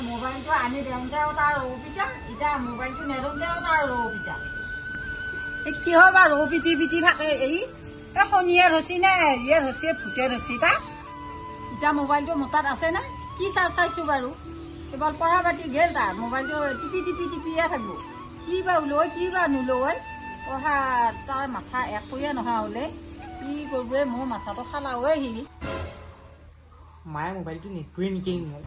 মোবাইলটো আনি দেওঁতেও তাৰ ৰৌ পিঠা এতিয়া মোবাইলটো নেদোঁতেও তাৰ ৰৌ পিঠা কি হয় বা ৰৌ পিটি থাকে এই শনিয়ে ৰচি নে হেৰিয়ে ৰচি ভূতে ৰচি তাক এতিয়া মোবাইলটো মোৰ তাত আছে নে কি চাইছোঁ বাৰু কেৱল পঢ়া পাতি গেল তাৰ মোবাইলটো টিপিয়ে থাকিব কি বা ওলয় কি বা নোলয় পঢ়া তাৰ মাথা একোৱে নোহোৱা হ'লে কি কৰিবই মোৰ মাথাটো খালাওৱে সি মায়ে মোবাইলটো নেটটোৱে নেকি মই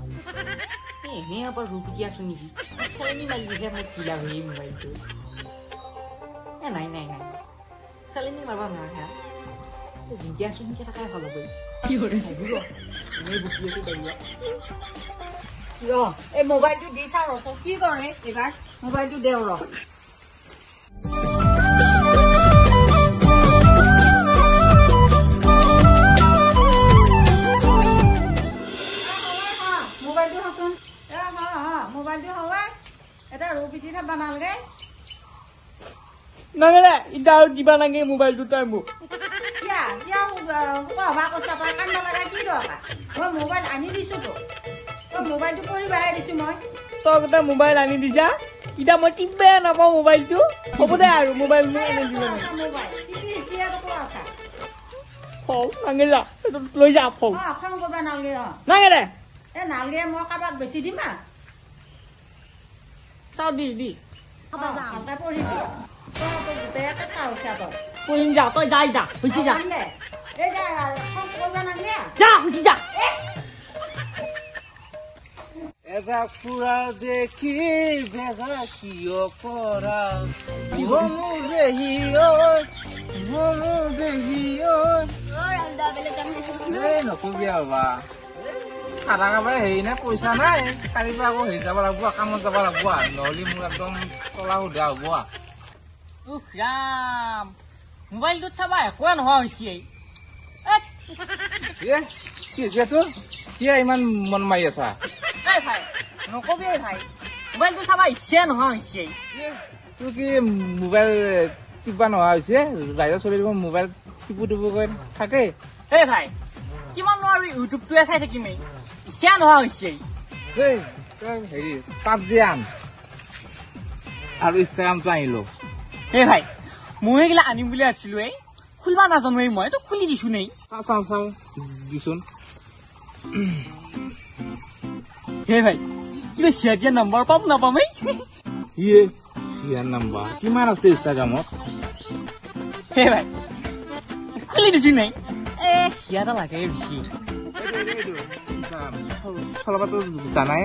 এনেই আবার রুটি আছো নাকি সালানি মারি দিছে মই কিলা হয়ে মোবাইলটো নাই নাই নাই সালানি মারবা না হ্যাঁ জিঙ্কি আছো নাকি টাকাই ভালো বই কি করে এই বুকলেতে দাইয়া এই মোবাইলটো দি চাওঁ ৰচোন কি কৰে এইবাৰ মোবাইলটো দেও ৰ মোবাইলটো হচোন মোবাইলটো হয় এটা ৰৌ পিঠি বনালগে নাগেৰে ইটা দিবা নাগে মোবাইলটো তাই মোক পঢ়বা কৈছা তই কান্দ লগা কি দৰকাৰ মই মোবাইল আনি দিছো তো তই মোবাইলটো পঢ়িবাহে দিছো মই তই এটা মোবাইল আনি দিছা ইটা মই টিপে নাপাওঁ মোবাইলটো হ'ব দে আৰু মোবাইল আনি দিলে নাগে যা লৈ যা খং কৰবা নালগে নাগেৰে নালগে মই কাৰোবাক বেছি দিম তই দি ভালকে পঢ়িবি গোটেইকে চাওঁচা তই পঢ়িম যা তই যাই যা হৈছে যা এই যা কৰবা নালগে যা হৈছে যা এজা ফুৰা দেখি বেজা কিয় কৰা নকবি হবা খানা খাব হেৰি নাই পইচা নাই কালিৰ পৰা আকৌ হেৰি যাব লাগিব কামত যাব লাগিব নহ'লে মোৰ একদম তলা সুধা হ'ব ৰাম মোবাইলটোত চাবা একোৱে নোহোৱা হৈছে কি হৈছে তোৰ কিয় ইমান মন মাৰি আছা ভাই নকবি ভাই মোবাইলটো চাবা ইচ্ছা নোহোৱা হৈছে তোৰ কি মোবাইল টিপা নোহোৱা হৈছে ৰাইজৰ চলি মোবাইল টিপু কৈ থাকে এই ভাই কিমান আৰু ইউটিউবটোৱে চাই থাকিমেই ইচ্ছা নোহোৱা হৈছে হেৰি পাবজি আন আৰু ইনষ্টাগ্ৰামটো আনিলো এই ভাই মই এইগিলা আনিম বুলি ভাবিছিলো খুলিবা নাজানো মই তো খুলি দিছো নেই চাওঁ দিচোন হে ভাই কিবা চিয়া দিয়া নাম্বাৰ পাম নাপামেই ইয়ে চিয়াৰ নাম্বাৰ কিমান আছে ইনষ্টাগ্ৰামত হে ভাই খুলি দিছো নাই চিয়া এটা লাগে বেছি চলাবাতো জানাই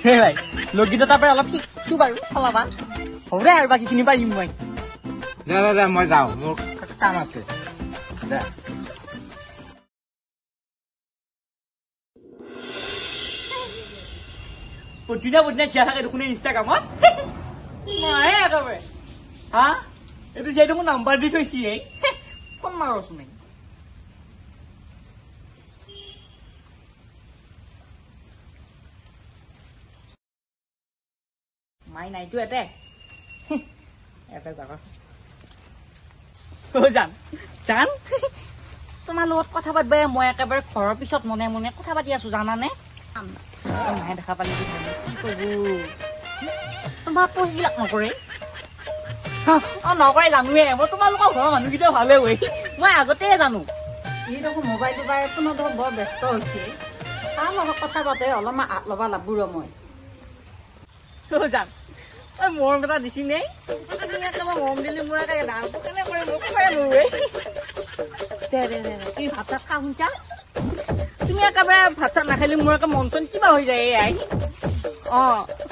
হে ভাই লগগীতা তাৰ পৰা অলপ শিকছো বাৰু চলাবা হ'ব দে আৰু বাকীখিনি পাৰিম মই দে মই যাওঁ মোৰ কাম আছে দে প্ৰতিদিনা চিয়া থাকে দেখোন ইনষ্টাগ্ৰামত নাই একেবাৰে হা এইটো চিয়াটো মোৰ নাম্বাৰ দি থৈছি ফোন মাৰচোন মাই নাইতো এতে জান তোমাৰ লগত কথা পাতিবা মই একেবাৰে ঘৰৰ পিছত মনে মনে কথা পাতি আছো জানানে মায়ে দেখা পালে কি কব তোমাৰ পঢ়িবিলাক নকৰে নকৰে জানোৱে মই তোমালোকৰ ঘৰৰ মানুহকেইটা ভালে হৈ মই আগতে জানো ই দেখোন মোবাইলটো পাই কোনো দেখোন বৰ ব্যস্ত হৈছে তাৰ লগত কথা পাতে অলপমান আঁত ল'বা লাগব ৰ মই জান মৰম এটা দিছি নে মৰম দিলে মোৰ তুমি ভাত চাত খা শুনছা তুমি একেবাৰে ভাত চাত নাখালে মোৰ একে মন চন কিবা হৈ যায় আই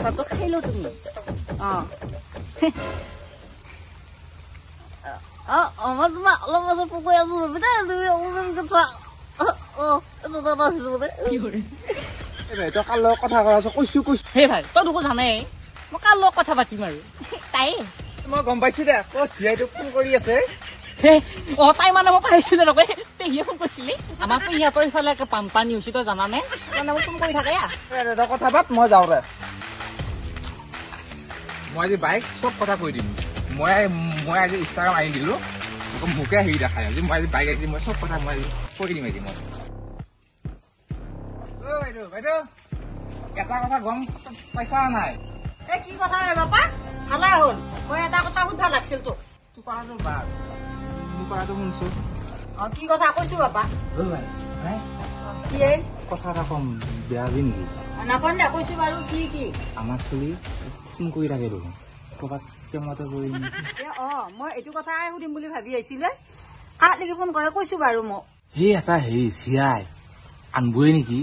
ভাতটো খাই লো তুমি মই তোমাক অলপ বছৰ পকৰি আছো ৰবি দে তুমি কাৰ লগত কথা কৈছো সেই ভাই তই তোকো জানে মই কাৰ লগত কথা পাতিম আৰু তাই মই গম পাইছো দে চিয়াইটো ফোন কৰি আছে তাই মানে মই পাইছো দে পেহীয়ে ফোন কৰিছিলি আমাৰ পেহীহঁতৰ ইফালে বানপানী হৈছে তই জানানে মানে মোক ফোন কৰি থাকে কথা পাত মই যাওঁ দে মই আজি বাইক চব কথা কৈ দিম মই আজি ইনষ্টাগ্ৰাম আনি দিলো মোকে হেৰি দেখাই আজি মই আজি বাইক আহিম মই চব কথা মই কৈ দিম আজি মই বাইদেউ এটা কথা গম পাইছা নাই এই কি কথা হে বাপা ভালে হ'ল মই এটা কথা সুধবা লাগছিল তো তোৰ পাৰাটো বাদ মোৰ পাৰাটো শুনছো কি কথা কৈছো বাপা ঐ ভাই ভাই কি কথা এটা কম বেয়া হবি নেকি নাপান দে কৈছো বাৰু কি কি আমাৰ চলি ফোন কৰি থাকে দেখোন ক'ৰবাত কেমতে কৰি মই এইটো কথাই সুধিম বুলি ভাবি আহিছিলে কাক লাগি ফোন কৰে কৈছো বাৰু মোক সেই এটা হেৰি চিয়াই আনবই নেকি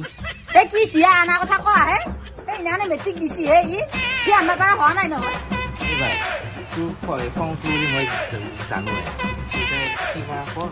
এই কি চিয়া আনাৰ কথা কোৱা আহে এই ইনানে মেট্ৰিক দিছি হে ই চিয়া আনবা পৰা হোৱা নাই নহয় ভাই তোৰ খং বুলি মই জানো কি কৰা কৰ